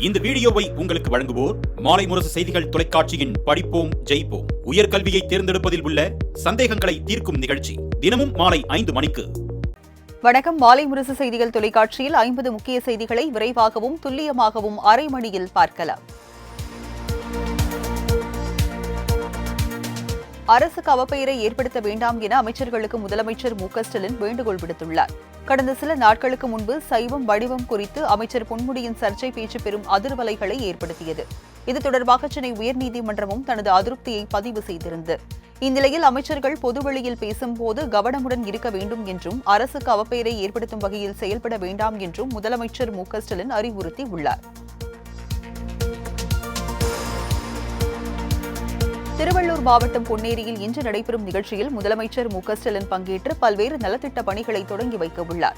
இந்த வீடியோவை உங்களுக்கு வழங்குவோர் மாலை முரசு செய்திகள் தொலைக்காட்சியின் படிப்போம் ஜெயிப்போம் உயர்கல்வியை தேர்ந்தெடுப்பதில் உள்ள சந்தேகங்களை தீர்க்கும் நிகழ்ச்சி தினமும் மாலை 5 மணிக்கு. வணக்கம். மாலை முரசு செய்திகள் தொலைக்காட்சியில் 50 முக்கிய செய்திகளை விரைவாகவும் துல்லியமாகவும் அரை மணியில் பார்க்கலாம். அரசுக்கு அவப்பெயரை ஏற்படுத்த வேண்டாம் என அமைச்சர்களுக்கு முதலமைச்சர் மு.க.ஸ்டாலின் வேண்டுகோள் விடுத்துள்ளார். கடந்த சில நாட்களுக்கு முன்பு சைவம் வடிவம் குறித்து அமைச்சர் பொன்முடியின் சர்ச்சை பேச்சு பெரும் அதிர்வலைகளை ஏற்படுத்தியது. இது தொடர்பாக சென்னை உயர்நீதிமன்றமும் தனது அதிருப்தியை பதிவு செய்திருந்தது. இந்நிலையில் அமைச்சர்கள் பொதுவெளியில் பேசும்போது கவனமுடன் இருக்க வேண்டும் என்றும் அரசுக்கு அவப்பெயரை ஏற்படுத்தும் வகையில் செயல்பட வேண்டாம் என்றும் முதலமைச்சர் மு.க.ஸ்டாலின் அறிவுறுத்தியுள்ளார். திருவள்ளூர் மாவட்டம் பொன்னேரியில் இன்று நடைபெறும் நிகழ்ச்சியில் முதலமைச்சர் மு.க.ஸ்டாலின் பங்கேற்று பல்வேறு நலத்திட்ட பணிகளை தொடங்கி வைக்க உள்ளார்.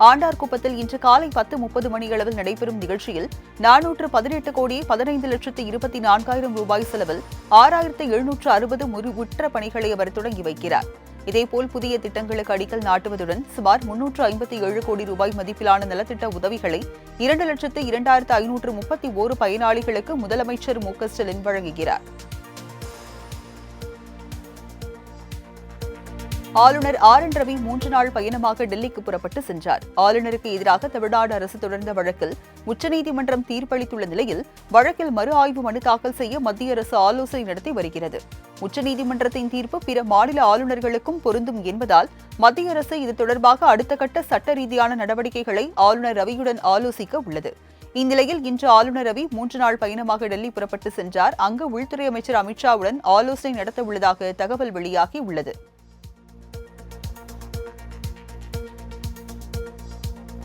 ஆண்டார்குப்பத்தில் இன்று காலை 10:30 மணியளவில் நடைபெறும் நிகழ்ச்சியில் 415,15,24,000 ரூபாய் செலவில் 6,760 முறிவுற்ற பணிகளை அவர் தொடங்கி வைக்கிறார். இதேபோல் புதிய திட்டங்களுக்கு அடிக்கல் நாட்டுவதுடன் சுமார் 357 கோடி ரூபாய் மதிப்பிலான நலத்திட்ட உதவிகளை 2,02,531 பயனாளிகளுக்கு முதலமைச்சர் மு.க.ஸ்டாலின் வழங்குகிறார். ஆளுநர் ஆர்.என். ரவி 3 நாள் பயணமாக டெல்லிக்கு புறப்பட்டு சென்றார். ஆளுநருக்கு எதிராக தமிழ்நாடு அரசு தொடர்ந்த வழக்கில் உச்சநீதிமன்றம் தீர்ப்பளித்துள்ள நிலையில் வழக்கில் மறு ஆய்வு மனு தாக்கல் செய்ய மத்திய அரசு ஆலோசனை நடத்தி வருகிறது. உச்சநீதிமன்றத்தின் தீர்ப்பு பிற மாநில ஆளுநர்களுக்கும் பொருந்தும் என்பதால் மத்திய அரசு இது தொடர்பாக அடுத்த கட்ட சட்ட ரீதியான நடவடிக்கைகளை ஆளுநர் ரவியுடன் ஆலோசிக்க உள்ளது. இந்நிலையில் இன்று ஆளுநர் ரவி 3 நாள் பயணமாக டெல்லி புறப்பட்டு சென்றார். அங்கு உள்துறை அமைச்சர் அமித்ஷாவுடன் ஆலோசனை நடத்த உள்ளதாக தகவல் வெளியாகி உள்ளது.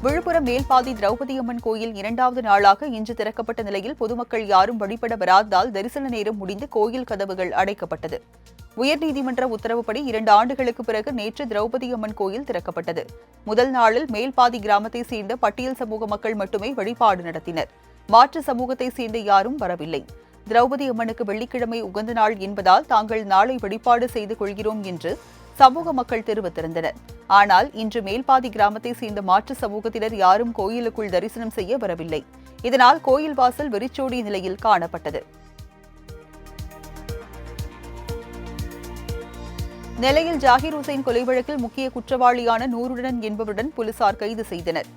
விழுப்புரம் மேல்பாதி திரௌபதியம்மன் கோயில் 2வது நாளாக இன்று திறக்கப்பட்ட நிலையில் பொதுமக்கள் யாரும் வழிபட வராததால் தரிசன நேரம் முடிந்து கோயில் கதவுகள் அடைக்கப்பட்டது. உயர்நீதிமன்ற உத்தரவுப்படி 2 ஆண்டுகளுக்கு பிறகு நேற்று திரௌபதியம்மன் கோயில் திறக்கப்பட்டது. முதல் நாளில் மேல்பாதி கிராமத்தை சேர்ந்த பட்டியல் சமூக மக்கள் மட்டுமே வழிபாடு நடத்தினர். மாற்று சமூகத்தை சேர்ந்த யாரும் வரவில்லை. திரௌபதி அம்மனுக்கு வெள்ளிக்கிழமை உகந்த நாள் என்பதால் தாங்கள் நாளை வழிபாடு செய்து கொள்கிறோம் என்று சமூக மக்கள் தெரிவித்திருந்தனர். ஆனால் இன்று மேல்பாதி கிராமத்தை சேர்ந்த மாற்று சமூகத்தினர் யாரும் கோயிலுக்குள் தரிசனம் செய்ய வரவில்லை. இதனால் கோயில் வாசல் வெறிச்சோடிய நிலையில் காணப்பட்டது. நெல்லையில் ஜாகிர் ஹுசைன் கொலை வழக்கில் முக்கிய குற்றவாளியான நூருடன் என்பவருடன் போலீசார் கைது செய்தனர்.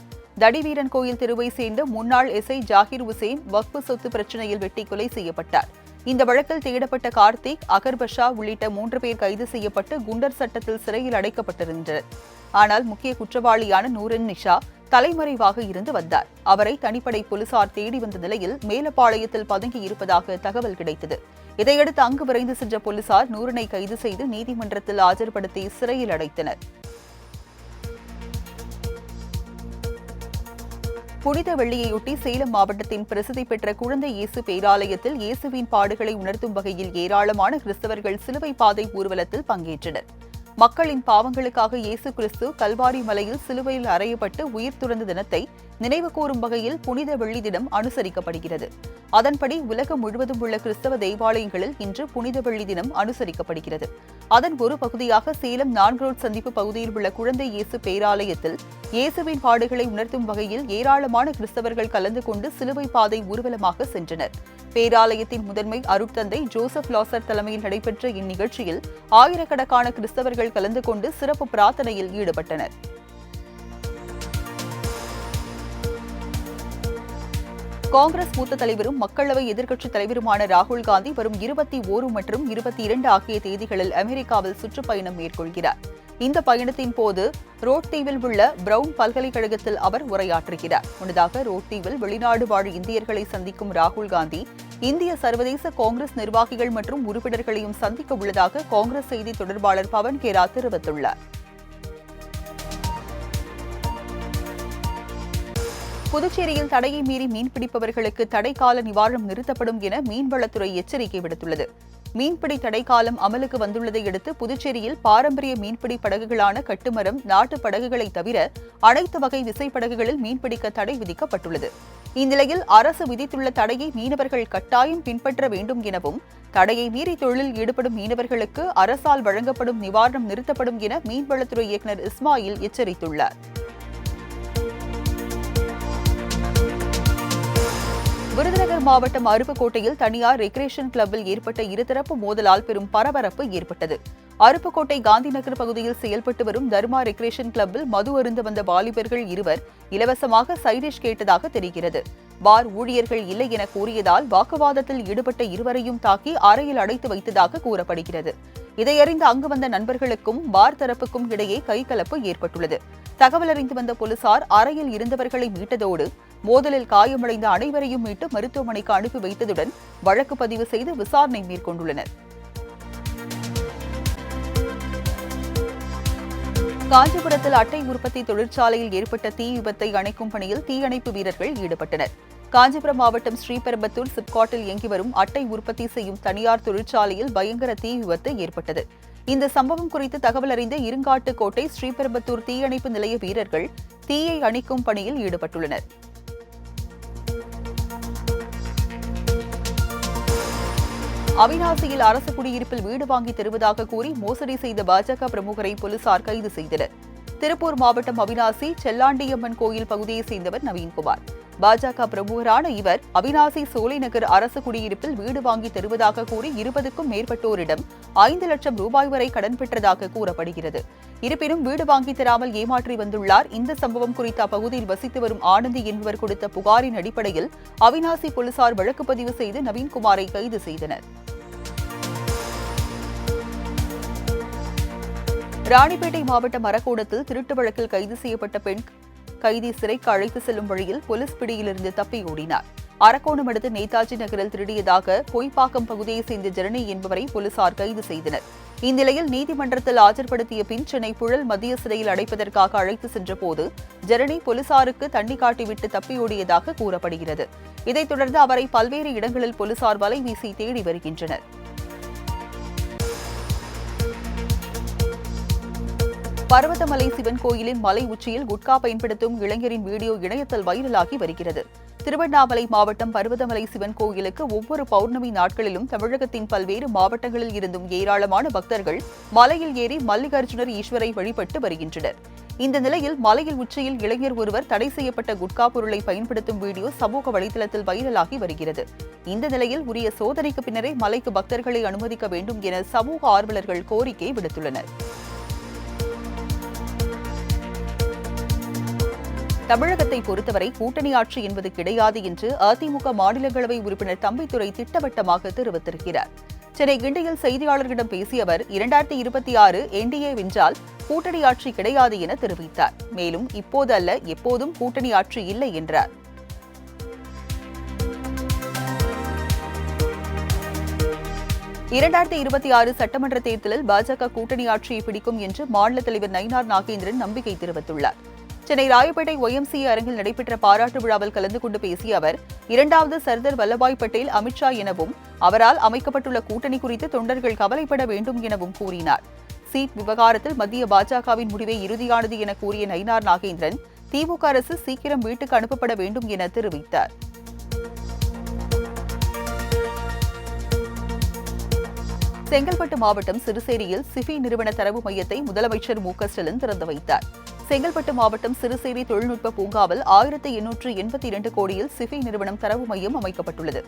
தடிவீரன் கோயில் தெருவை சேர்ந்த முன்னாள் எஸ்ஐ ஜாகிர் ஹுசைன் வக்ஃபு சொத்து பிரச்சினையில் வெட்டி கொலை செய்யப்பட்டார். இந்த வழக்கில் தேடப்பட்ட கார்த்திக், அகர்பஷா உள்ளிட்ட 3 பேர் கைது செய்யப்பட்டு குண்டர் சட்டத்தில் சிறையில் அடைக்கப்பட்டிருந்தனர். ஆனால் முக்கிய குற்றவாளியான நூரின் நிஷா தலைமறைவாக இருந்து வந்தார். அவரை தனிப்படை போலீசார் தேடி வந்த நிலையில் மேலப்பாளையத்தில் பதுங்கி இருப்பதாக தகவல் கிடைத்தது. இதையடுத்து அங்கு விரைந்து சென்ற போலீசார் நூரனை கைது செய்து நீதிமன்றத்தில் ஆஜர்படுத்தி சிறையில் அடைத்தனர். புனித வெள்ளியையொட்டி சேலம் மாவட்டத்தின் பிரசித்தி பெற்ற குழந்தை இயேசு பேராலயத்தில் இயேசுவின் பாடுகளை உணர்த்தும் வகையில் ஏராளமான கிறிஸ்தவர்கள் சிலுவை பாதை ஊர்வலத்தில் பங்கேற்றனர். மக்களின் பாவங்களுக்காக இயேசு கிறிஸ்து கல்வாரி மலையில் சிலுவையில் அறையப்பட்டு உயிர் துறந்த தினத்தை நினைவு கூறும் வகையில் புனித வெள்ளி தினம் அனுசரிக்கப்படுகிறது. அதன்படி உலகம் முழுவதும் உள்ள கிறிஸ்தவ தேவாலயங்களில் இன்று புனித வெள்ளி தினம் அனுசரிக்கப்படுகிறது. அதன் ஒரு பகுதியாக சேலம் 4 ரோட் சந்திப்பு பகுதியில் உள்ள குழந்தை இயேசு பேராலயத்தில் இயேசுவின் பாடுகளை உணர்த்தும் வகையில் ஏராளமான கிறிஸ்தவர்கள் கலந்து கொண்டு சிலுவை பாதை ஊர்வலமாக சென்றனர். பேராலயத்தின் முதன்மை அருட்தந்தை ஜோசப் லாசர் தலைமையில் நடைபெற்ற இந்நிகழ்ச்சியில் ஆயிரக்கணக்கான கிறிஸ்தவர்கள் கலந்து கொண்டு சிறப்பு பிரார்த்தனையில் ஈடுபட்டனர். காங்கிரஸ் மூத்த தலைவரும் மக்களவை எதிர்க்கட்சித் தலைவருமான ராகுல் காந்தி வரும் 21 மற்றும் 22 ஆகிய தேதிகளில் அமெரிக்காவில் சுற்றுப்பயணம் மேற்கொள்கிறார். இந்த பயணத்தின் போது ரோட்தீவில் உள்ள பிரவுன் பல்கலைக்கழகத்தில் அவர் உரையாற்றுகிறார். முன்னதாக ரோட்தீவில் வெளிநாடு வாழ் இந்தியர்களை சந்திக்கும் ராகுல் காந்தி இந்திய சர்வதேச காங்கிரஸ் நிர்வாகிகள் மற்றும் உறுப்பினர்களையும் சந்திக்க உள்ளதாக காங்கிரஸ் செய்தி தொடர்பாளர் பவன் கேரா தெரிவித்துள்ளார். புதுச்சேரியில் தடையை மீறி மீன்பிடிப்பவர்களுக்கு தடைக்கால நிவாரணம் நிறுத்தப்படும் என மீன்வளத்துறை எச்சரிக்கை விடுத்துள்ளது. மீன்பிடி தடைக்காலம் அமலுக்கு வந்துள்ளதை அடுத்து புதுச்சேரியில் பாரம்பரிய மீன்பிடி படகுகளான கட்டுமரம், நாட்டு படகுகளை தவிர அனைத்து வகை விசைப்படகுகளில் மீன்பிடிக்க தடை விதிக்கப்பட்டுள்ளது. இந்நிலையில் அரசு விதித்துள்ள தடையை மீனவர்கள் கட்டாயம் பின்பற்ற வேண்டும் எனவும் தடையை மீறி தொழிலில் ஈடுபடும் மீனவர்களுக்கு அரசால் வழங்கப்படும் நிவாரணம் நிறுத்தப்படும் என மீன்வளத்துறை இயக்குநர் இஸ்மாயில் எச்சரித்துள்ளார். விருதுநகர் மாவட்டம் அருப்புக்கோட்டையில் தனியார் ரெக்ரேஷன் கிளப்பில் ஏற்பட்ட இருதரப்பு மோதலால் பெரும் பரபரப்பு ஏற்பட்டது. அருப்புக்கோட்டை காந்தி நகர் பகுதியில் செயல்பட்டு வரும் தர்மா ரெக்ரேஷன் கிளப்பில் மது அருந்த வந்த வாலிபர்கள் இருவர் இலவசமாக சைடிஷ் கேட்டதாக தெரிகிறது. பார் ஊழியர்கள் இல்லை என கூறியதால் வாக்குவாதத்தில் ஈடுபட்ட இருவரையும் தாக்கி அறையில் அடைத்து வைத்ததாக கூறப்படுகிறது. இதையறிந்து அங்கு வந்த நண்பர்களுக்கும் பார் தரப்புக்கும் இடையே கைகலப்பு ஏற்பட்டுள்ளது. தகவல் அறிந்து வந்த போலீசார் அறையில் இருந்தவர்களை மீட்டதோடு மோதலில் காயமடைந்த அனைவரையும் மீட்டு மருத்துவமனைக்கு அனுப்பி வைத்ததுடன் வழக்கு பதிவு செய்து விசாரணை மேற்கொண்டுள்ளனர். காஞ்சிபுரத்தில் அட்டை உற்பத்தி தொழிற்சாலையில் ஏற்பட்ட தீ விபத்தை அணைக்கும் பணியில் தீயணைப்பு வீரர்கள் ஈடுபட்டனர். காஞ்சிபுரம் மாவட்டம் ஸ்ரீபெரும்புத்தூர் சிப்காட்டில் இயங்கி வரும் அட்டை உற்பத்தி செய்யும் தனியார் தொழிற்சாலையில் பயங்கர தீ விபத்து ஏற்பட்டது. இந்த சம்பவம் குறித்து தகவல் அறிந்த இருங்காட்டுக்கோட்டை ஸ்ரீபெரும்புத்தூர் தீயணைப்பு நிலைய வீரர்கள் தீயை அணைக்கும் பணியில் ஈடுபட்டுள்ளனர். அவிநாசியில் அரசு குடியிருப்பில் வீடு வாங்கி தருவதாக கூறி மோசடி செய்த பாஜக பிரமுகரை போலீசார் கைது செய்தனர். திருப்பூர் மாவட்டம் அவிநாசி செல்லாண்டியம்மன் கோயில் பகுதியைச் சேர்ந்தவர் நவீன்குமார். பாஜக பிரமுகரான இவர் அவிநாசி சோலைநகர் அரசு குடியிருப்பில் வீடு வாங்கி தருவதாக கூறி 20க்கும் மேற்பட்டோரிடம் 5 லட்சம் ரூபாய் வரை கடன் பெற்றதாக கூறப்படுகிறது. இருப்பினும் வீடு வாங்கி தராமல் ஏமாற்றி வந்துள்ளார். இந்த சம்பவம் குறித்து அப்பகுதியில் வசித்து வரும் ஆனந்தி என்பவர் கொடுத்த புகாரின் அடிப்படையில் அவிநாசி போலீசார் வழக்கு பதிவு செய்து நவீன்குமாரை கைது செய்தனர். ராணிப்பேட்டை மாவட்டம் அரக்கோணத்தில் திருட்டு வழக்கில் கைது செய்யப்பட்ட பெண் கைதி சிறைக்கு அழைத்து செல்லும் வழியில் போலீஸ் பிடியிலிருந்து தப்பி ஓடினார். அரக்கோணம் அடுத்த நேதாஜி நகரில் திருடியதாக பொய்ப்பாக்கம் பகுதியைச் சேர்ந்த ஜனனி என்பவரை போலீசார் கைது செய்தனர். இந்நிலையில் நீதிமன்றத்தில் ஆஜர்படுத்திய பின் சென்னை புழல் மத்திய சிறையில் அடைப்பதற்காக அழைத்து சென்றபோது ஜனனி போலீசாருக்கு தண்ணி காட்டிவிட்டு தப்பியோடியதாக கூறப்படுகிறது. இதைத் தொடர்ந்து அவரை பல்வேறு இடங்களில் போலீசார் வலை வீசி தேடி வருகின்றனர். பர்வதமலை சிவன் கோயிலின் மலை உச்சியில் குட்கா பயன்படுத்தும் இளைஞரின் வீடியோ இணையத்தில் வைரலாகி வருகிறது. திருவண்ணாமலை மாவட்டம் பர்வதமலை சிவன் கோயிலுக்கு ஒவ்வொரு பௌர்ணமி நாட்களிலும் தமிழகத்தின் பல்வேறு மாவட்டங்களில் இருந்தும் ஏராளமான பக்தர்கள் மலையில் ஏறி மல்லிகார்ஜுனர் ஈஸ்வரை வழிபட்டு வருகின்றனர். இந்த நிலையில் மலையில் உச்சியில் இளைஞர் ஒருவர் தடை செய்யப்பட்ட குட்கா பொருளை பயன்படுத்தும் வீடியோ சமூக வலைதளத்தில் வைரலாகி வருகிறது. இந்த நிலையில் உரிய சோதனைக்கு பின்னரே மலைக்கு பக்தர்களை அனுமதிக்க வேண்டும் என சமூக ஆர்வலர்கள் கோரிக்கை விடுத்துள்ளனர். தமிழகத்தை பொறுத்தவரை கூட்டணி ஆட்சி என்பது கிடையாது என்று அதிமுக மாநிலங்களவை உறுப்பினர் தம்பிதுரை திட்டவட்டமாக தெரிவித்திருக்கிறார். சென்னை கிண்டியில் செய்தியாளர்களிடம் பேசிய அவர் 2026 என்டிஏ வென்றால் கூட்டணி ஆட்சி கிடையாது என தெரிவித்தார். மேலும் இப்போது அல்ல எப்போதும் கூட்டணி ஆட்சி இல்லை என்றார். (2026) சட்டமன்ற தேர்தலில் பாஜக கூட்டணி ஆட்சியை பிடிக்கும் என்று மாநில தலைவர் நயினார் நாகேந்திரன் நம்பிக்கை தெரிவித்துள்ளார். சென்னை ராயப்பேட்டை OMCA அரங்கில் நடைபெற்ற பாராட்டு விழாவில் கலந்து கொண்டு பேசிய அவர் 2வது சர்தார் வல்லபாய் பட்டேல் அமித்ஷா எனவும் அவரால் அமைக்கப்பட்டுள்ள கூட்டணி குறித்து தொண்டர்கள் கவலைப்பட வேண்டும் எனவும் கூறினார். சீட் விவகாரத்தில் மத்திய பாஜகவின் முடிவே இறுதியானது என கூறிய நயினார் நாகேந்திரன் திமுக அரசு சீக்கிரம் வீட்டுக்கு அனுப்பப்பட வேண்டும் என தெரிவித்தார். செங்கல்பட்டு மாவட்டம் சிறுசேரியில் சிஃபி நிறுவன தரவு மையத்தை முதலமைச்சர் மு க ஸ்டாலின் திறந்து வைத்தார். செங்கல்பட்டு மாவட்டம் சிறுசேரி தொழில்நுட்ப பூங்காவில் 1882 கோடியில் சிஃபி நிறுவனம் தரவு மையம் அமைக்கப்பட்டுள்ளது.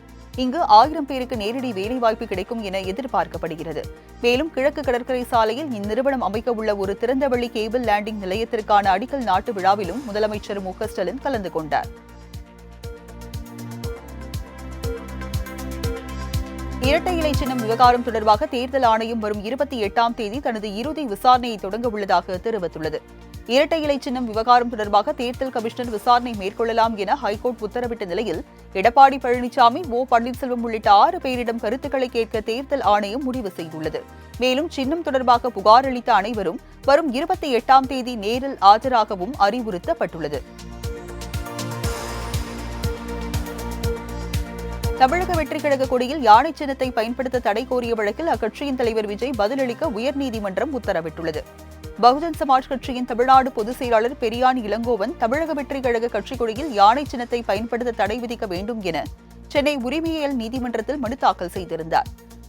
இங்கு 1000 பேருக்கு நேரடி வேலைவாய்ப்பு கிடைக்கும் என எதிர்பார்க்கப்படுகிறது. மேலும் கிழக்கு கடற்கரை சாலையில் இந்நிறுவனம் அமைக்க உள்ள ஒரு திறந்தவெளி கேபிள் லேண்டிங் நிலையத்திற்கான அடிக்கல் நாட்டு விழாவிலும் முதலமைச்சர் மு க ஸ்டாலின் கலந்து கொண்டார். இரட்டை இலை சின்னம் விவகாரம் தொடர்பாக தேர்தல் ஆணையம் வரும் 28ஆம் தேதி தனது இறுதி விசாரணையை தொடங்க உள்ளதாக தெரிவித்துள்ளது. இரட்டை இலை சின்னம் விவகாரம் தொடர்பாக தேர்தல் கமிஷனர் விசாரணை மேற்கொள்ளலாம் என ஹைகோர்ட் உத்தரவிட்ட நிலையில் எடப்பாடி பழனிசாமி, ஓ பன்னீர்செல்வம் உள்ளிட்ட 6 பேரிடம் கருத்துக்களை கேட்க தேர்தல் ஆணையம் முடிவு செய்துள்ளது. மேலும் சின்னம் தொடர்பாக புகார் அளித்த அனைவரும் வரும் 28ஆம் தேதி நேரில் ஆஜராகவும் அறிவுறுத்தப்பட்டுள்ளது. தமிழக வெற்றிக் கழக கொடியில் யானை சின்னத்தை பயன்படுத்த தடை கோரிய வழக்கில் அக்கட்சியின் தலைவர் விஜய் பதிலளிக்க உயர்நீதிமன்றம் உத்தரவிட்டுள்ளது. பகுஜன் சமாஜ் கட்சியின் தமிழ்நாடு பொதுச் செயலாளர் பெரியான் இளங்கோவன் தமிழக வெற்றிக் கழக கட்சிக் கொடியில் யானை சின்னத்தை பயன்படுத்த தடை விதிக்க வேண்டும் என சென்னை உரிமையியல் நீதிமன்றத்தில் மனு தாக்கல் செய்திருந்தார்.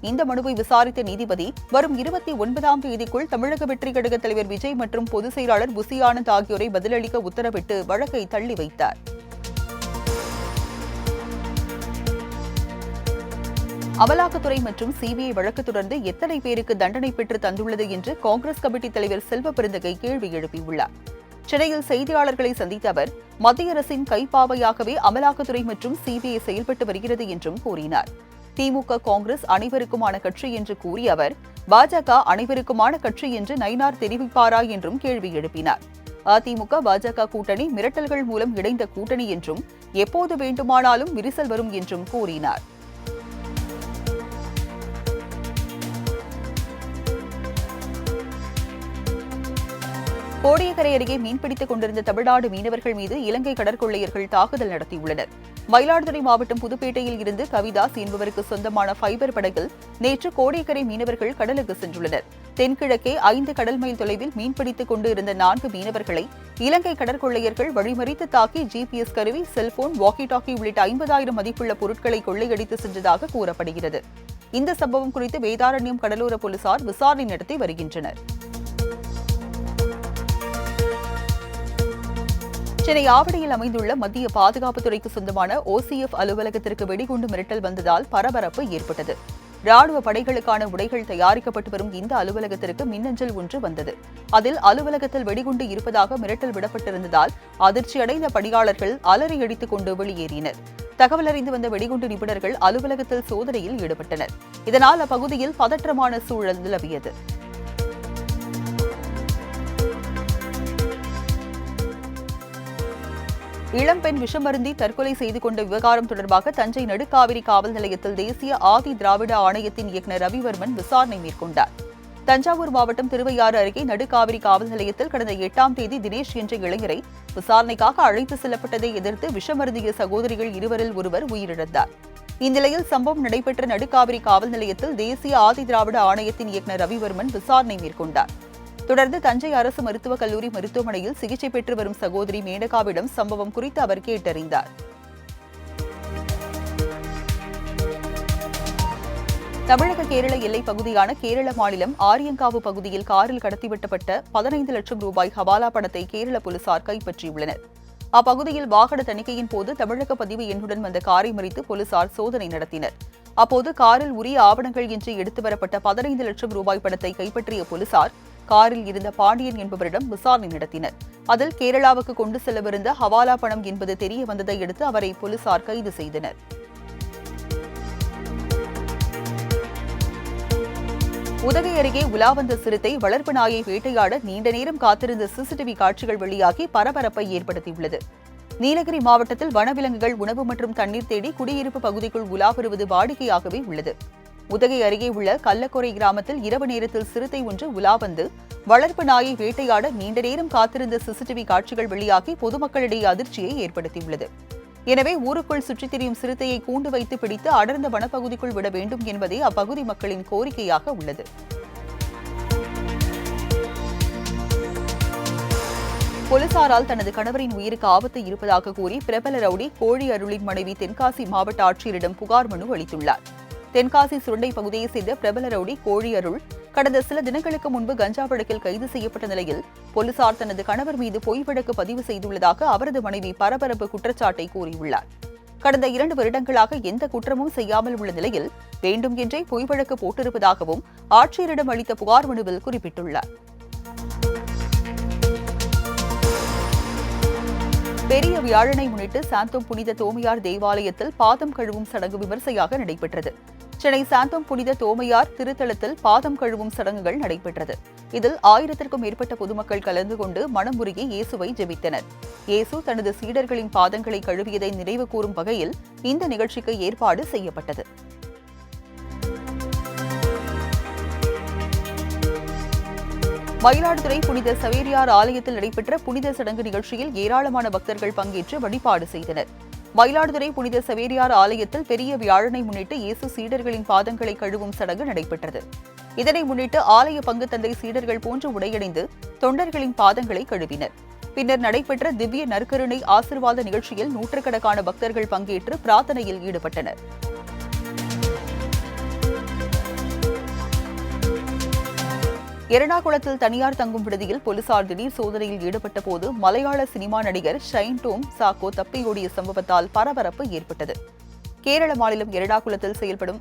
இந்த மனுவை விசாரித்த நீதிபதி வரும் 29ஆம் தேதிக்குள் தமிழக வெற்றிக் கழக தலைவர் விஜய் மற்றும் பொதுச் செயலாளர் புசி ஆனந்த் ஆகியோரை பதிலளிக்க உத்தரவிட்டு வழக்கை தள்ளி வைத்தார். அமலாக்கத்துறை மற்றும் சிபிஐ வழக்கு தொடர்ந்து எத்தனை பேருக்கு தண்டனை பெற்று தந்துள்ளது என்று காங்கிரஸ் கமிட்டி தலைவர் செல்வ பெருந்தகை கேள்வி எழுப்பியுள்ளார். சென்னையில் செய்தியாளர்களை சந்தித்த அவர், மத்திய அரசின் கைப்பாவையாகவே அமலாக்கத்துறை மற்றும் சிபிஐ செயல்பட்டு வருகிறது என்றும் கூறினார். திமுக, காங்கிரஸ் அனைவருக்குமான கட்சி என்று கூறிய அவர், பாஜக அனைவருக்குமான கட்சி என்று நயினார் தெரிவிப்பாரா என்றும் கேள்வி எழுப்பினார். அதிமுக, பாஜக கூட்டணி மிரட்டல்கள் மூலம் இணைந்த கூட்டணி என்றும் எப்போது வேண்டுமானாலும் விரிசல் வரும் என்றும் கூறினார். கோடியக்கரை அருகே மீன்பிடித்துக் கொண்டிருந்த தமிழ்நாடு மீனவர்கள் மீது இலங்கை கடற்கொள்ளையர்கள் தாக்குதல் நடத்தியுள்ளனர். மயிலாடுதுறை மாவட்டம் புதுப்பேட்டையில் இருந்து கவிதாஸ் என்பவருக்கு சொந்தமான ஃபைபர் படகில் நேற்று கோடியக்கரை மீனவர்கள் கடலுக்கு சென்றுள்ளனர். தென்கிழக்கே 5 கடல் மைல் தொலைவில் மீன்பிடித்துக் கொண்டு இருந்த 4 மீனவர்களை இலங்கை கடற்கொள்ளையர்கள் வழிமறித்து தாக்கி ஜிபிஎஸ் கருவி, செல்போன், வாக்கி டாக்கி உள்ளிட்ட 50,000 மதிப்புள்ள பொருட்களை கொள்ளையடித்து சென்றதாக கூறப்படுகிறது. இந்த சம்பவம் குறித்து வேதாரண்யம் கடலோர போலீசார் விசாரணை நடத்தி வருகின்றனர். சென்னை ஆவடியில் அமைந்துள்ள மத்திய பாதுகாப்புத்துறைக்கு சொந்தமான OCF அலுவலகத்திற்கு வெடிகுண்டு மிரட்டல் வந்ததால் பரபரப்பு ஏற்பட்டது. ராணுவ படைகளுக்கான உடைகள் தயாரிக்கப்பட்டு வரும் இந்த அலுவலகத்திற்கு மின்னஞ்சல் ஒன்று வந்தது. அதில் அலுவலகத்தில் வெடிகுண்டு இருப்பதாக மிரட்டல் விடப்பட்டிருந்ததால் அதிர்ச்சியடைந்த பணியாளர்கள் அலறி அடித்துக் கொண்டு வெளியேறினர். தகவல் அறிந்து வந்த வெடிகுண்டு நிபுணர்கள் அலுவலகத்தில் சோதனையில் ஈடுபட்டனர். இதனால் அப்பகுதியில் பதற்றமான சூழல் நிலவியது. இளம்பெண் விஷமருந்தி தற்கொலை செய்து கொண்ட விவகாரம் தொடர்பாக தஞ்சை நடுக்காவிரி காவல் நிலையத்தில் தேசிய ஆதி திராவிட ஆணையத்தின் இயக்குநர் ரவிவர்மன் விசாரணை மேற்கொண்டார். தஞ்சாவூர் மாவட்டம் திருவையாறு அருகே நடுக்காவிரி காவல் நிலையத்தில் கடந்த 8ஆம் தேதி தினேஷ் என்ற இளைஞரை விசாரணைக்காக அழைத்து செல்லப்பட்டதை எதிர்த்து விஷமருந்திய சகோதரிகள் இருவரில் ஒருவர் உயிரிழந்தார். இந்நிலையில் சம்பவம் நடைபெற்ற நடுக்காவிரி காவல் நிலையத்தில் தேசிய ஆதி திராவிட ஆணையத்தின் இயக்குநர் ரவிவர்மன் விசாரணை மேற்கொண்டார். தொடர்ந்து தஞ்சை அரசு மருத்துவக் கல்லூரி மருத்துவமனையில் சிகிச்சை பெற்று வரும் சகோதரி மேனகாவிடம் சம்பவம் குறித்து அவர் கேட்டறிந்தார். தமிழக கேரள எல்லைப் பகுதியான கேரள மாநிலம் ஆரியங்காவு பகுதியில் காரில் கடத்திவிட்டப்பட்ட 15 லட்சம் ரூபாய் ஹவாலா பணத்தை கேரள போலீசார் கைப்பற்றியுள்ளனர். அப்பகுதியில் வாகன தணிக்கையின் போது தமிழக பதிவு எண்ணுடன் வந்த காரை மறித்து போலீசார் சோதனை நடத்தினர். அப்போது காரில் உரிய ஆவணங்கள் இன்றி எடுத்து வரப்பட்ட 15 லட்சம் ரூபாய் பணத்தை கைப்பற்றிய போலீசார் காரில் இருந்த பாண்டியன் என்பவரிடம் விசாரணை நடத்தினர். அதில் கேரளாவுக்கு கொண்டு செல்லவிருந்த ஹவாலா பணம் என்பது தெரிய வந்ததை அடுத்து அவரை போலீசார் கைது செய்தனர். உதகை அருகே உலா வந்த சிறுத்தை வளர்ப்பு நாயை வேட்டையாட நீண்ட நேரம் காத்திருந்த சிசிடிவி காட்சிகள் வெளியாகி பரபரப்பை ஏற்படுத்தியுள்ளது. நீலகிரி மாவட்டத்தில் வனவிலங்குகள் உணவு மற்றும் தண்ணீர் தேடி குடியிருப்பு பகுதிக்குள் உலா வருவது வாடிக்கையாகவே உள்ளது. உதகை அருகே உள்ள கள்ளக்கொரை கிராமத்தில் இரவு நேரத்தில் சிறுத்தை ஒன்று உலா வந்து வளர்ப்பு நாயை வேட்டையாட நீண்ட நேரம் காத்திருந்த சிசிடிவி காட்சிகள் வெளியாகி பொதுமக்களிடையே அதிர்ச்சியை ஏற்படுத்தியுள்ளது. எனவே ஊருக்குள் சுற்றித் திரியும் சிறுத்தையை கூண்டு வைத்து பிடித்து அடர்ந்த வனப்பகுதிக்குள் விட வேண்டும் என்பதே அப்பகுதி மக்களின் கோரிக்கையாக உள்ளது. போலீசாரால் தனது கணவரின் உயிருக்கு ஆபத்து இருப்பதாக கூறி பிரபல ரவுடி கோழி அருளின் மனைவி தென்காசி மாவட்ட ஆட்சியரிடம் புகார் மனு அளித்துள்ளார். தென்காசி சுரண்டை பகுதியைச் சேர்ந்த பிரபல ரவுடி கோழி அருள் கடந்த சில தினங்களுக்கு முன்பு கஞ்சா வழக்கில் கைது செய்யப்பட்ட நிலையில் போலீசார் தனது கணவர் மீது பொய் வழக்கு பதிவு செய்துள்ளதாக அவரது மனைவி பரபரப்பு குற்றச்சாட்டை கூறியுள்ளார். கடந்த 2 வருடங்களாக எந்த குற்றமும் செய்யாமல் உள்ள நிலையில் வேண்டும் என்றே பொய் வழக்கு போட்டிருப்பதாகவும் ஆட்சியரிடம் அளித்த புகார் மனுவில் குறிப்பிட்டுள்ளார். பெரிய வியாழனை முன்னிட்டு சாந்தோம் புனித தோமையார் தேவாலயத்தில் பாதம் கழுவும் சடங்கு விமர்சையாக நடைபெற்றது. சென்னை சாந்தோம் புனித தோமையார் திருத்தலத்தில் பாதம் கழுவும் சடங்குகள் நடைபெற்றது. இதில் 1000க்கும் மேற்பட்ட பொதுமக்கள் கலந்து கொண்டு மனமுருகி இயேசுவை ஜெபித்தனர். இயேசு தனது சீடர்களின் பாதங்களை கழுவியதை நினைவு கூறும் வகையில் இந்த நிகழ்ச்சிக்கு ஏற்பாடு செய்யப்பட்டது. மயிலாடுதுறை புனித சவேரியார் ஆலயத்தில் நடைபெற்ற புனித சடங்கு நிகழ்ச்சியில் ஏராளமான பக்தர்கள் பங்கேற்று வழிபாடு செய்தனர். மயிலாடுதுறை புனித சவேரியார் ஆலயத்தில் பெரிய வியாழனை முன்னிட்டு இயேசு சீடர்களின் பாதங்களை கழுவும் சடங்கு நடைபெற்றது. இதனை முன்னிட்டு ஆலய பங்கு தந்தை சீடர்கள் போன்று உடையணிந்து தொண்டர்களின் பாதங்களை கழுவினர். பின்னர் நடைபெற்ற திவ்ய நற்கருணை ஆசீர்வாத நிகழ்ச்சியில் நூற்றுக்கணக்கான பக்தர்கள் பங்கேற்று பிரார்த்தனையில் ஈடுபட்டனர். எர்ணாகுளத்தில் தனியார் தங்கும் விடுதியில் போலீசார் திடீர் சோதனையில் ஈடுபட்ட போது மலையாள சினிமா நடிகர் ஷைன் டோம் சாக்கோ தப்பியோடிய சம்பவத்தால் பரபரப்பு ஏற்பட்டது. கேரள மாநிலம் எர்ணாகுளத்தில் செயல்படும்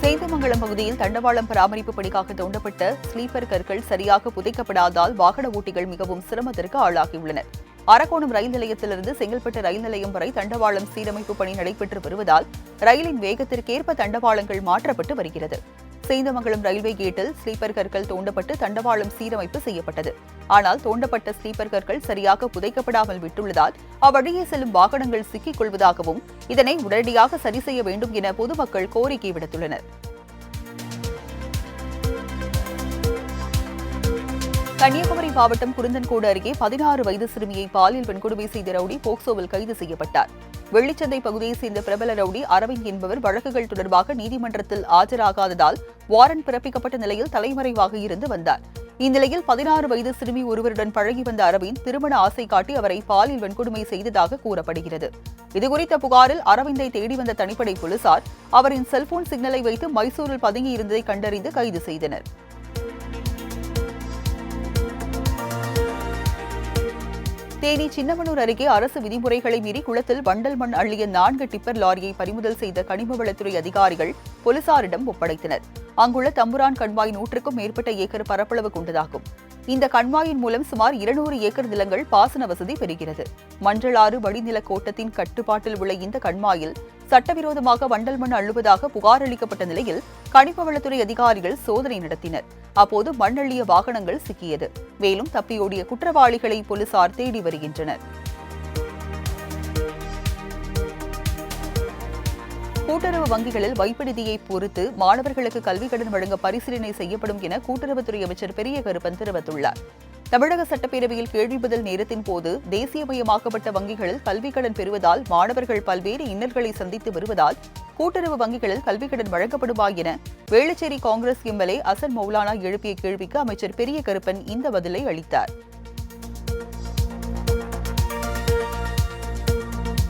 சேந்தமங்கலம் பகுதியில் தண்டவாளம் பராமரிப்பு பணிக்காக தோண்டப்பட்ட ஸ்லீப்பர் கற்கள் சரியாக புதைக்கப்படாததால் வாகன ஓட்டிகள் மிகவும் சிரமத்திற்கு ஆளாகியுள்ளனர். அரக்கோணம் ரயில் நிலையத்திலிருந்து செங்கல்பட்டு ரயில் நிலையம் வரை தண்டவாளம் சீரமைப்பு பணி நடைபெற்று வருவதால் ரயிலின் வேகத்திற்கேற்ப தண்டவாளங்கள் மாற்றப்பட்டு வருகிறது. சேந்தமங்கலம் ரயில்வே கேட்டில் ஸ்லீப்பர் கற்கள் தோண்டப்பட்டு தண்டவாளம் சீரமைப்பு செய்யப்பட்டது. ஆனால் தோண்டப்பட்ட ஸ்லீப்பர் கற்கள் சரியாக புதைக்கப்படாமல் விட்டுள்ளதால் அவ்வழியே செல்லும் வாகனங்கள் சிக்கிக் கொள்வதாகவும் இதனை உடனடியாக சரி செய்ய வேண்டும் என பொதுமக்கள் கோரிக்கை விடுத்துள்ளனர். கன்னியாகுமரி மாவட்டம் குருந்தன்கோடு அருகே 16 வயது சிறுமியை பாலியல் வன்கொடுமை செய்த ரவுடி போக்சோவில் கைது செய்யப்பட்டார். வெள்ளிச்சந்தை பகுதியைச் சேர்ந்த பிரபல ரவுடி அரவிந்த் என்பவர் வழக்குகள் தொடர்பாக நீதிமன்றத்தில் ஆஜராகாததால் வாரண்ட் பிறப்பிக்கப்பட்ட நிலையில் தலைமறைவாக இருந்து வந்தார். இந்நிலையில் 16 வயது சிறுமி ஒருவருடன் பழகி வந்த அரவிந்த் திருமண ஆசை காட்டி அவரை பாலியல் வன்கொடுமை செய்ததாக கூறப்படுகிறது. இதுகுறித்த புகாரில் அரவிந்தை தேடி வந்த தனிப்படை போலீசார் அவரின் செல்போன் சிக்னலை வைத்து மைசூரில் பதுங்கியிருந்ததை கண்டறிந்து கைது செய்தனர். தேனி சின்னமனூர் அருகே அரசு விதிமுறைகளை மீறி குளத்தில் வண்டல் மண் அள்ளிய 4 டிப்பர் லாரியை பறிமுதல் செய்த கனிமவளத்துறை அதிகாரிகள் போலீசாரிடம் ஒப்படைத்தனர். அங்குள்ள தம்புரான் கண்மாய் 100க்கும் மேற்பட்ட ஏக்கர் பரப்பளவு கொண்டதாகும். இந்த கண்மாயின் மூலம் சுமார் 200 ஏக்கர் நிலங்கள் பாசன வசதி பெறுகிறது. மஞ்சளாறு வடிநில கோட்டத்தின் கட்டுப்பாட்டில் உள்ள இந்த கண்மாயில் சட்டவிரோதமாக வண்டல் மண் அள்ளுவதாக புகார் அளிக்கப்பட்ட நிலையில் கனிமவளத்துறை அதிகாரிகள் சோதனை நடத்தினர். அப்போது மண் அள்ளிய வாகனங்கள் சிக்கியது. மேலும் தப்பியோடிய குற்றவாளிகளை போலீசார் தேடி வருகின்றனர். கூட்டுறவு வங்கிகளில் வைப்பு நிதியை பொறுத்து மாணவர்களுக்கு கல்விக் கடன் வழங்க பரிசீலனை செய்யப்படும் என கூட்டுறவுத்துறை அமைச்சர் பெரிய கருப்பன் தெரிவித்துள்ளார். தமிழக சட்டப்பேரவையில் கேள்வி பதில் நேரத்தின் போது தேசியமயமாக்கப்பட்ட வங்கிகளில் கல்விக் கடன் பெறுவதால் மாணவர்கள் பல்வேறு இன்னல்களை சந்தித்து வருவதால் கூட்டுறவு வங்கிகளில் கல்விக் கடன் வழங்கப்படுமா என வேளச்சேரி காங்கிரஸ் எம்எல்ஏ அசன் மௌலானா எழுப்பிய கேள்விக்கு அமைச்சர் பெரிய கருப்பன் இந்த பதிலை அளித்தார்.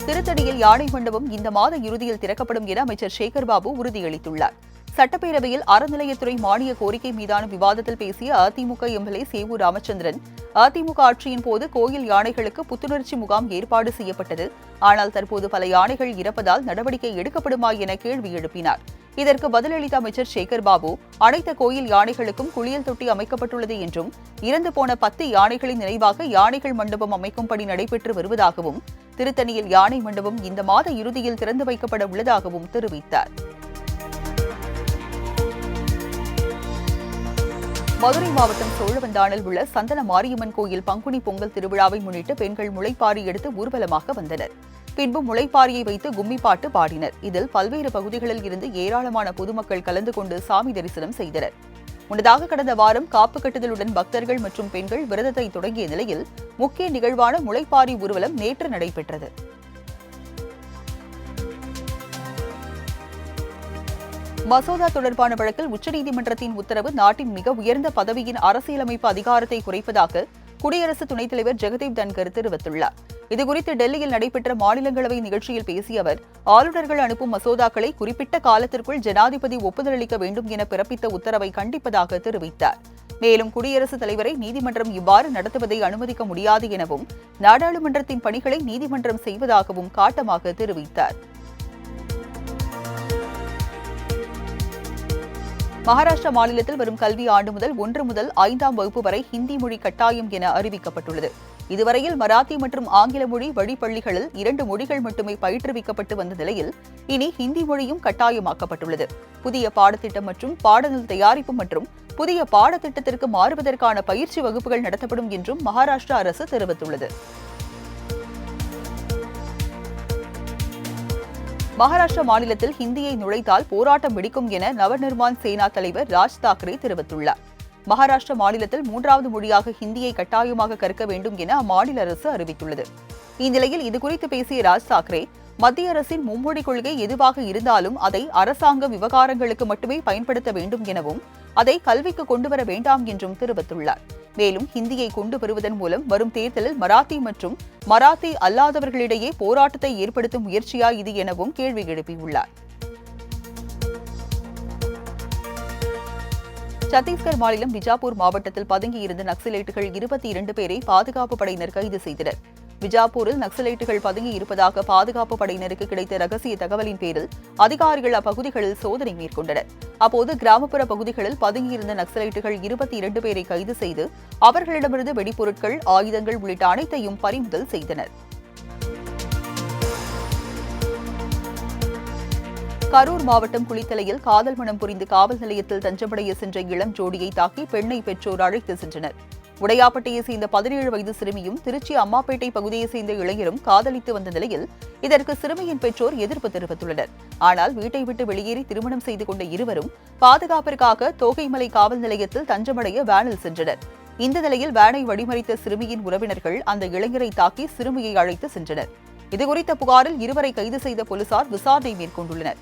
திருத்தணியில் யானை மண்டபம் இந்த மாத இறுதியில் திறக்கப்படும் என அமைச்சர் சேகர்பாபு உறுதியளித்துள்ளார். சட்டப்பேரவையில் அறநிலையத்துறை மானிய கோரிக்கை மீதான விவாதத்தில் பேசிய அதிமுக எம்எல்ஏ சேவூர் ராமச்சந்திரன், அதிமுக ஆட்சியின் போது கோயில் யானைகளுக்கு புத்துணர்ச்சி முகாம் ஏற்பாடு செய்யப்பட்டது. ஆனால் தற்போது பல யானைகள் இறப்பதால் நடவடிக்கை எடுக்கப்படுமா என கேள்வி எழுப்பினார். இதற்கு பதிலளித்த அமைச்சர் சேகர்பாபு, அனைத்து கோயில் யானைகளுக்கும் குளியல் தொட்டி அமைக்கப்பட்டுள்ளது என்றும் இறந்து போன 10 யானைகளின் நினைவாக யானைகள் மண்டபம் அமைக்கும் பணி நடைபெற்று வருவதாகவும் திருத்தணியில் யானை மண்டபம் இந்த மாத இறுதியில் திறந்து வைக்கப்பட உள்ளதாகவும் தெரிவித்தார். மதுரை மாவட்டம் சோழவந்தானில் உள்ள சந்தன மாரியம்மன் கோயில் பங்குனி பொங்கல் திருவிழாவை முன்னிட்டு பெண்கள் முளைப்பாரி எடுத்து ஊர்வலமாக வந்தனர். பின்பு முளைப்பாரியை வைத்து கும்மி பாட்டு பாடினர். இதில் பல்வேறு பகுதிகளில் இருந்து ஏராளமான பொதுமக்கள் கலந்து கொண்டு சாமி தரிசனம் செய்தனர். முன்னதாக கடந்த வாரம் காப்பு கட்டுதலுடன் பக்தர்கள் மற்றும் பெண்கள் விரதத்தை தொடங்கிய நிலையில் முக்கிய நிகழ்வான முளைப்பாரி ஊர்வலம் நேற்று நடைபெற்றது. மசோதா தொடர்பான வழக்கில் உச்சநீதிமன்றத்தின் உத்தரவு நாட்டின் மிக உயர்ந்த பதவியின் அரசியலமைப்பு அதிகாரத்தை குறைப்பதாக குடியரசு துணைத் தலைவர் ஜெகதீப் தன்கர் தெரிவித்துள்ளார். இதுகுறித்து டெல்லியில் நடைபெற்ற மாநிலங்களவை நிகழ்ச்சியில் பேசிய அவர், ஆளுநர்கள் அனுப்பும் மசோதாக்களை குறிப்பிட்ட காலத்திற்குள் ஜனாதிபதி ஒப்புதல் அளிக்க வேண்டும் என பிறப்பித்த உத்தரவை கண்டிப்பதாக தெரிவித்தார். மேலும் குடியரசுத் தலைவரை நீதிமன்றம் இவ்வாறு நடத்துவதை அனுமதிக்க முடியாது எனவும் நாடாளுமன்றத்தின் பணிகளை நீதிமன்றம் செய்வதாகவும் காட்டமாக தெரிவித்தார். மகாராஷ்டிரா மாநிலத்தில் வரும் கல்வி ஆண்டு முதல் 1 முதல் 5ஆம் வகுப்பு வரை ஹிந்தி மொழி கட்டாயம் என அறிவிக்கப்பட்டுள்ளது. இதுவரையில் மராத்தி மற்றும் ஆங்கில மொழி வழிப்பள்ளிகளில் 2 மொழிகள் மட்டுமே பயிற்றுவிக்கப்பட்டு வந்த நிலையில் இனி ஹிந்தி மொழியும் கட்டாயமாக்கப்பட்டுள்ளது. புதிய பாடத்திட்டம் மற்றும் பாடநூல் தயாரிப்பு மற்றும் புதிய பாடத்திட்டத்திற்கு மாறுவதற்கான பயிற்சி வகுப்புகள் நடத்தப்படும் என்றும் மகாராஷ்டிரா அரசு தெரிவித்துள்ளது. மகாராஷ்டிரா மாநிலத்தில் ஹிந்தியை நுழைத்தால் போராட்டம் வெடிக்கும் என நவநிர்மான் சேனா தலைவர் ராஜ் தாக்கரே தெரிவித்துள்ளார். மகாராஷ்டிரா மாநிலத்தில் 3வது மொழியாக ஹிந்தியை கட்டாயமாக கற்க வேண்டும் என அம்மாநில அரசு அறிவித்துள்ளது. இந்நிலையில் இதுகுறித்து பேசிய ராஜ் தாக்கரே, மத்திய அரசின் மும்மொழி கொள்கை எதுவாக இருந்தாலும் அதை அரசாங்க விவகாரங்களுக்கு மட்டுமே பயன்படுத்த வேண்டும் எனவும் அதை கல்விக்கு கொண்டுவர வேண்டாம் என்றும் தெரிவித்துள்ளார். மேலும் ஹிந்தியை கொண்டு வருவதன் மூலம் வரும் தேர்தலில் மராத்தி மற்றும் மராத்தி அல்லாதவர்களிடையே போராட்டத்தை ஏற்படுத்தும் முயற்சியா இது எனவும் கேள்வி எழுப்பியுள்ளார். சத்தீஸ்கர் மாநிலம் பிஜாப்பூர் மாவட்டத்தில் பதுங்கியிருந்த நக்சலைட்டுகள் 22 பேரை பாதுகாப்பு படையினர் கைது செய்தனர். பிஜாப்பூரில் நக்சலைட்டுகள் பதுங்கி இருப்பதாக பாதுகாப்பு படையினருக்கு கிடைத்த ரகசிய தகவலின் பேரில் அதிகாரிகள் அப்பகுதிகளில் சோதனை மேற்கொண்டனர். அப்போது கிராமப்புற பகுதிகளில் பதுங்கியிருந்த நக்சலைட்டுகள் 22 பேரை கைது செய்து அவர்களிடமிருந்து வெடிப்பொருட்கள், ஆயுதங்கள் உள்ளிட்ட அனைத்தையும் பறிமுதல் செய்தனர். கரூர் மாவட்டம் குளித்தலையில் காதல் மணம் புரிந்து காவல் நிலையத்தில் தஞ்சமடைய சென்ற இளம் ஜோடியை தாக்கி பெண்ணை பெற்றோர் அழைத்து சென்றனர். உடையாப்பட்டையை சேர்ந்த 17 வயது சிறுமியும் திருச்சி அம்மாப்பேட்டை பகுதியை சேர்ந்த இளைஞரும் காதலித்து வந்த நிலையில் இதற்கு சிறுமியின் பெற்றோர் எதிர்ப்பு தெரிவித்துள்ளனர். ஆனால் வீட்டை விட்டு வெளியேறி திருமணம் செய்து கொண்ட இருவரும் பாதுகாப்பிற்காக தோகைமலை காவல் நிலையத்தில் தஞ்சமடைய வேனில் சென்றனர். இந்த நிலையில் வேனை வழிமறித்த சிறுமியின் உறவினர்கள் அந்த இளைஞரை தாக்கி சிறுமியை அழைத்து சென்றனர். இதுகுறித்த புகாரில் இருவரை கைது செய்த போலீசார் விசாரணை மேற்கொண்டுள்ளனர்.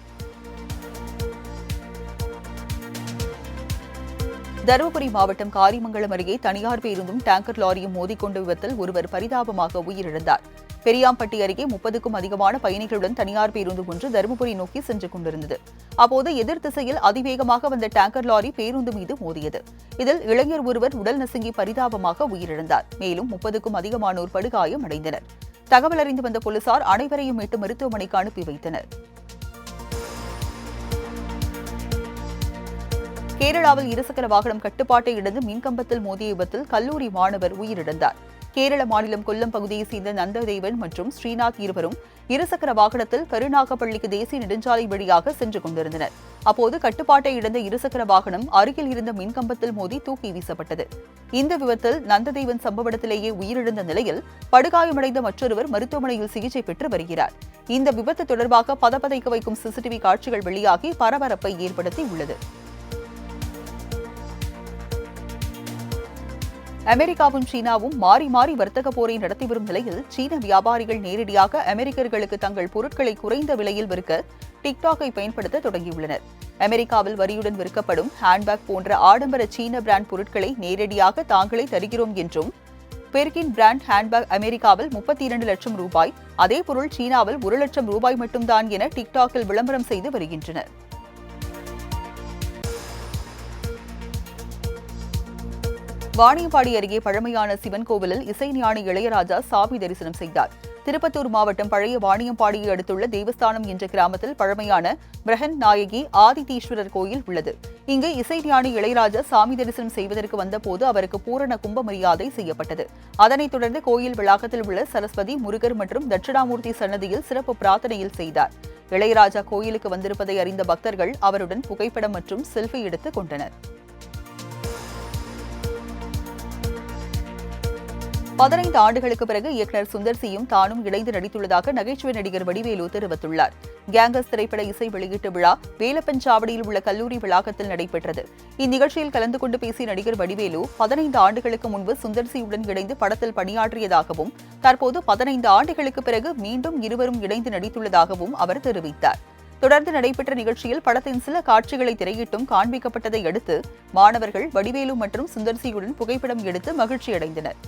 தருமபுரி மாவட்டம் காரிமங்கலம் அருகே தனியார் பேருந்தும் டேங்கர் லாரியும் மோதிக்கொண்ட விபத்தில் ஒருவர் பரிதாபமாக உயிரிழந்தார். பெரியாம்பட்டி அருகே 30க்கும் அதிகமான பயணிகளுடன் தனியார் பேருந்து ஒன்று தருமபுரி நோக்கி சென்று கொண்டிருந்தது. அப்போது எதிர் திசையில் அதிவேகமாக வந்த டேங்கர் லாரி பேருந்து மீது மோதியது. இதில் இளைஞர் ஒருவர் உடல் நசுங்கி பரிதாபமாக உயிரிழந்தார். மேலும் 30க்கும் அதிகமானோர் படுகாயம் அடைந்தனர். தகவல் அறிந்து வந்த போலீசார் அனைவரையும் மீட்டு மருத்துவமனைக்கு அனுப்பி வைத்தனர். கேரளாவில் இருசக்கர வாகனம் கட்டுப்பாட்டை இழந்து மின்கம்பத்தில் மோதிய விபத்தில் கல்லூரி மாணவர் உயிரிழந்தார். கேரள மாநிலம் கொல்லம் பகுதியைச் சேர்ந்த நந்ததேவன் மற்றும் ஸ்ரீநாத் இருவரும் இருசக்கர வாகனத்தில் கருநாகப்பள்ளிக்கு தேசிய நெடுஞ்சாலை வழியாக சென்று கொண்டிருந்தனர். அப்போது கட்டுப்பாட்டை இழந்த இருசக்கர வாகனம் அருகில் இருந்த மின்கம்பத்தில் மோதி தூக்கி வீசப்பட்டது. இந்த விபத்தில் நந்ததேவன் சம்பவ இடத்திலேயே உயிரிழந்த நிலையில் படுகாயமடைந்த மற்றொருவர் மருத்துவமனையில் சிகிச்சை பெற்று வருகிறார். இந்த விபத்து தொடர்பாக பதப்பதைக்க வைக்கும் சிசிடிவி காட்சிகள் வெளியாகி பரபரப்பை ஏற்படுத்தியுள்ளது. அமெரிக்காவும் சீனாவும் மாறி மாறி வர்த்தக போரை நடத்தி வரும் நிலையில் சீன வியாபாரிகள் நேரடியாக அமெரிக்கர்களுக்கு தங்கள் பொருட்களை குறைந்த விலையில் விற்க டிக்டாக்கை பயன்படுத்த தொடங்கியுள்ளனர். அமெரிக்காவில் வரியுடன் விற்கப்படும் ஹேண்ட்பேக் போன்ற ஆடம்பர சீன பிராண்ட் பொருட்களை நேரடியாக தாங்களே தருகிறோம் என்றும், பெர்கின் பிராண்ட் ஹேண்ட்பேக் அமெரிக்காவில் 32 லட்சம் ரூபாய், அதே பொருள் சீனாவில் 1 லட்சம் ரூபாய் மட்டும்தான் என டிக்டாக்கில் விளம்பரம் செய்து வருகின்றனர். வாணியம்பாடி அருகே பழமையான சிவன் கோவிலில் இசைஞானி இளையராஜா சாமி தரிசனம் செய்தார். திருப்பத்தூர் மாவட்டம் பழைய வாணியம்பாடியை அடுத்துள்ள தேவஸ்தானம் என்ற கிராமத்தில் பழமையான பிரஹன் நாயகி ஆதிதீஸ்வரர் கோயில் உள்ளது. இங்கு இசைஞானி இளையராஜா சாமி தரிசனம் செய்வதற்கு வந்தபோது அவருக்கு பூரண கும்ப மரியாதை செய்யப்பட்டது. அதனைத் தொடர்ந்து கோயில் வளாகத்தில் உள்ள சரஸ்வதி, முருகர் மற்றும் தட்சிணாமூர்த்தி சன்னதியில் சிறப்பு பிரார்த்தனையில் செய்தார். இளையராஜா கோயிலுக்கு வந்திருப்பதை அறிந்த பக்தர்கள் அவருடன் புகைப்படம் மற்றும் செல்ஃபி எடுத்துக் கொண்டனர். 15 ஆண்டுகளுக்கு பிறகு இயக்குநர் சுந்தர் சியும் தானும் இணைந்து நடித்துள்ளதாக நகைச்சுவை நடிகர் வடிவேலு தெரிவித்துள்ளார். கேங்கஸ் திரைப்பட இசை வெளியீட்டு விழா வேலப்பஞ்சாவடியில் உள்ள கல்லூரி வளாகத்தில் நடைபெற்றது. இந்நிகழ்ச்சியில் கலந்து கொண்டு பேசிய நடிகர் வடிவேலு 15 ஆண்டுகளுக்கு முன்பு சுந்தர் சியுடன் இணைந்து படத்தில் பணியாற்றியதாகவும், தற்போது 15 ஆண்டுகளுக்கு பிறகு மீண்டும் இருவரும் இணைந்து நடித்துள்ளதாகவும் அவர் தெரிவித்தார். தொடர்ந்து நடைபெற்ற நிகழ்ச்சியில் படத்தின் சில காட்சிகளை திரையிட்டும் காண்பிக்கப்பட்டதை அடுத்து மாணவர்கள் வடிவேலு மற்றும் சுந்தர் சியுடன் புகைப்படம் எடுத்து மகிழ்ச்சியடைந்தனர்.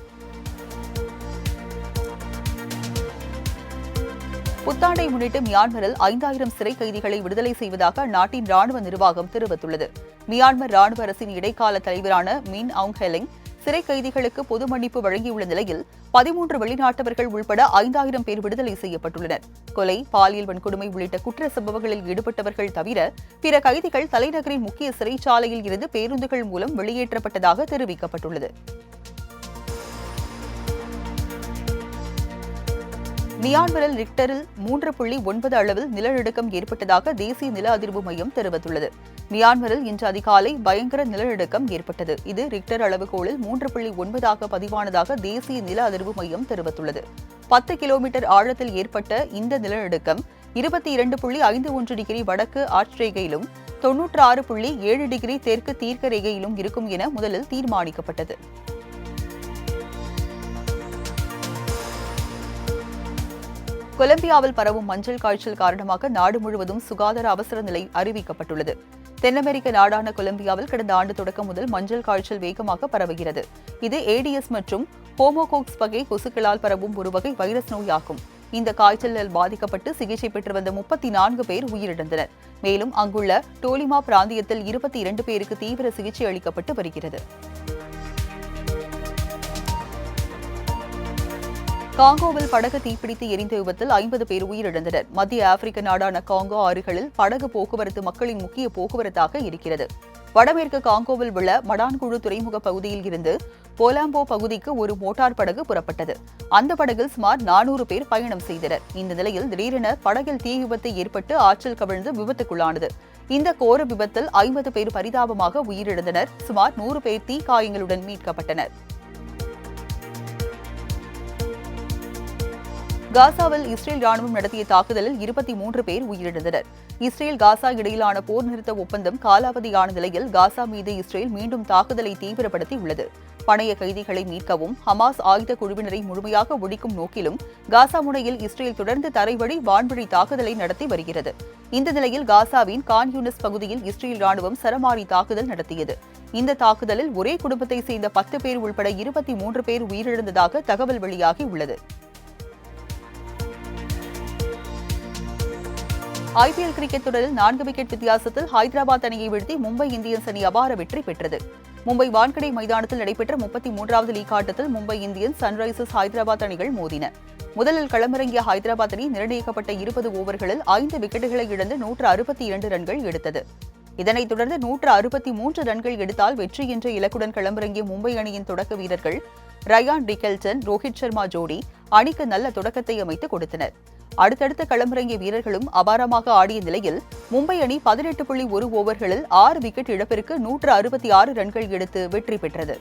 புத்தாண்டை முன்னிட்டு மியான்மரில் 5000 சிறை கைதிகளை விடுதலை செய்வதாக அந்நாட்டின் ராணுவ நிர்வாகம் தெரிவித்துள்ளது. மியான்மர் ராணுவ அரசின் இடைக்கால தலைவரான மின் ஆங் ஹெலிங் சிறை கைதிகளுக்கு பொது மன்னிப்பு வழங்கியுள்ள நிலையில் 13 வெளிநாட்டவர்கள் உள்பட 5000 பேர் விடுதலை செய்யப்பட்டுள்ளனர். கொலை, பாலியல் வன்கொடுமை உள்ளிட்ட குற்ற சம்பவங்களில் ஈடுபட்டவர்கள் தவிர பிற கைதிகள் தலைநகரின் முக்கிய சிறைச்சாலையில் இருந்து பேருந்துகள் மூலம் வெளியேற்றப்பட்டதாக தெரிவிக்கப்பட்டுள்ளது. மியான்மரில் ரிக்டரில் 3.9 அளவில் நிலநடுக்கம் ஏற்பட்டதாக தேசிய நில அதிர்வு மையம் தெரிவித்துள்ளது. மியான்மரில் இன்று அதிகாலை பயங்கர நிலநடுக்கம் ஏற்பட்டது. இது ரிக்டர் அளவுகோலில் 3.9 பதிவானதாக தேசிய நில அதிர்வு மையம் தெரிவித்துள்ளது. 10 கிலோமீட்டர் ஆழத்தில் ஏற்பட்ட இந்த நிலநடுக்கம் 22.51 டிகிரி வடக்கு ஆட்சிரேகையிலும் 96.7 டிகிரி தெற்கு தீர்க்க ரேகையிலும் இருக்கும் என முதலில் தீர்மானிக்கப்பட்டது. கொலம்பியாவில் பரவும் மஞ்சள் காய்ச்சல் காரணமாக நாடு முழுவதும் சுகாதார அவசர நிலை அறிவிக்கப்பட்டுள்ளது. தென் அமெரிக்க நாடான கொலம்பியாவில் கடந்த ஆண்டு தொடக்கம் முதல் மஞ்சள் காய்ச்சல் வேகமாக பரவுகிறது. இது ஏடிஎஸ் மற்றும் ஹோமோகோக்ஸ் வகை கொசுக்களால் பரவும் ஒரு வகை வைரஸ் நோயாகும். இந்த காய்ச்சலால் பாதிக்கப்பட்டு சிகிச்சை பெற்று வந்த 34 பேர் உயிரிழந்தனர். மேலும் அங்குள்ள டோலிமா பிராந்தியத்தில் 22 பேருக்கு தீவிர சிகிச்சை அளிக்கப்பட்டு வருகிறது. காங்கோவில் படகு தீப்பிடித்து எரிந்த விபத்தில் 50 பேர் உயிரிழந்தனர். மத்திய ஆப்பிரிக்க நாடான காங்கோ ஆறுகளில் படகு போக்குவரத்து மக்களின் முக்கிய போக்குவரத்தாக இருக்கிறது. வடமேற்கு காங்கோவில் உள்ள மடான்குழு துறைமுக பகுதியில் இருந்து போலாம்போ பகுதிக்கு ஒரு மோட்டார் படகு புறப்பட்டது. அந்த படகில் சுமார் 400 பேர் பயணம் செய்தனர். இந்த நிலையில் திடீரென படகில் தீ விபத்து ஏற்பட்டு ஆற்றில் கவிழ்ந்து விபத்துக்குள்ளானது. இந்த கோர விபத்தில் 50 பேர் பரிதாபமாக உயிரிழந்தனர். சுமார் 100 பேர் தீ காயங்களுடன் மீட்கப்பட்டனர். காசாவில் இஸ்ரேல் ராணுவம் நடத்திய தாக்குதலில் 23 பேர் உயிரிழந்தனர். இஸ்ரேல் காசா இடையிலான போர் நிறுத்த ஒப்பந்தம் காலாவதியான நிலையில் காசா மீது இஸ்ரேல் மீண்டும் தாக்குதலை தீவிரப்படுத்தியுள்ளது. பணைய கைதிகளை மீட்கவும் ஹமாஸ் ஆயுத குழுவினரை முழுமையாக ஒழிக்கும் நோக்கிலும் காசா முனையில் இஸ்ரேல் தொடர்ந்து தரைவழி வான்வழி தாக்குதலை நடத்தி வருகிறது. இந்த நிலையில் காசாவின் கான் யூனிஸ் பகுதியில் இஸ்ரேல் ராணுவம் சரமாரி தாக்குதல் நடத்தியது. இந்த தாக்குதலில் ஒரே குடும்பத்தை சேர்ந்த 10 பேர் உள்பட 23 பேர் உயிரிழந்ததாக தகவல் வெளியாகியுள்ளது. ஐபிஎல் கிரிக்கெட் தொடரில் 4 விக்கெட் வித்தியாசத்தில் ஹைதராபாத் அணியை வீழ்த்தி மும்பை இந்தியன்ஸ் அணி அபார வெற்றி பெற்றது. மும்பை வான்கடே மைதானத்தில் நடைபெற்ற 33வது லீக் ஆட்டத்தில் மும்பை இந்தியன்ஸ் சன்ரைசர்ஸ் ஹைதராபாத் அணிகள் மோதின. முதலில் களமிறங்கிய ஹைதராபாத் அணி நிர்ணயிக்கப்பட்ட 20 ஓவர்களில் 5 விக்கெட்டுகளை இழந்து 162 ரன்கள் எடுத்தது. இதனைத் தொடர்ந்து 163 ரன்கள் எடுத்தால் வெற்றி என்ற இலக்குடன் களமிறங்கிய மும்பை அணியின் தொடக்க வீரர்கள் ரயான் டிகெல்டன், ரோஹித் சர்மா ஜோடி அணிக்கு நல்ல தொடக்கத்தை அமைத்துக் கொடுத்தனர். அடுத்தடுத்த களமிறங்கிய வீரர்களும் அபாரமாக ஆடிய நிலையில் மும்பை அணி 18.1 ஓவர்களில் 6 விக்கெட் இழப்பிற்கு 166 ரன்கள் எடுத்து வெற்றி பெற்றது.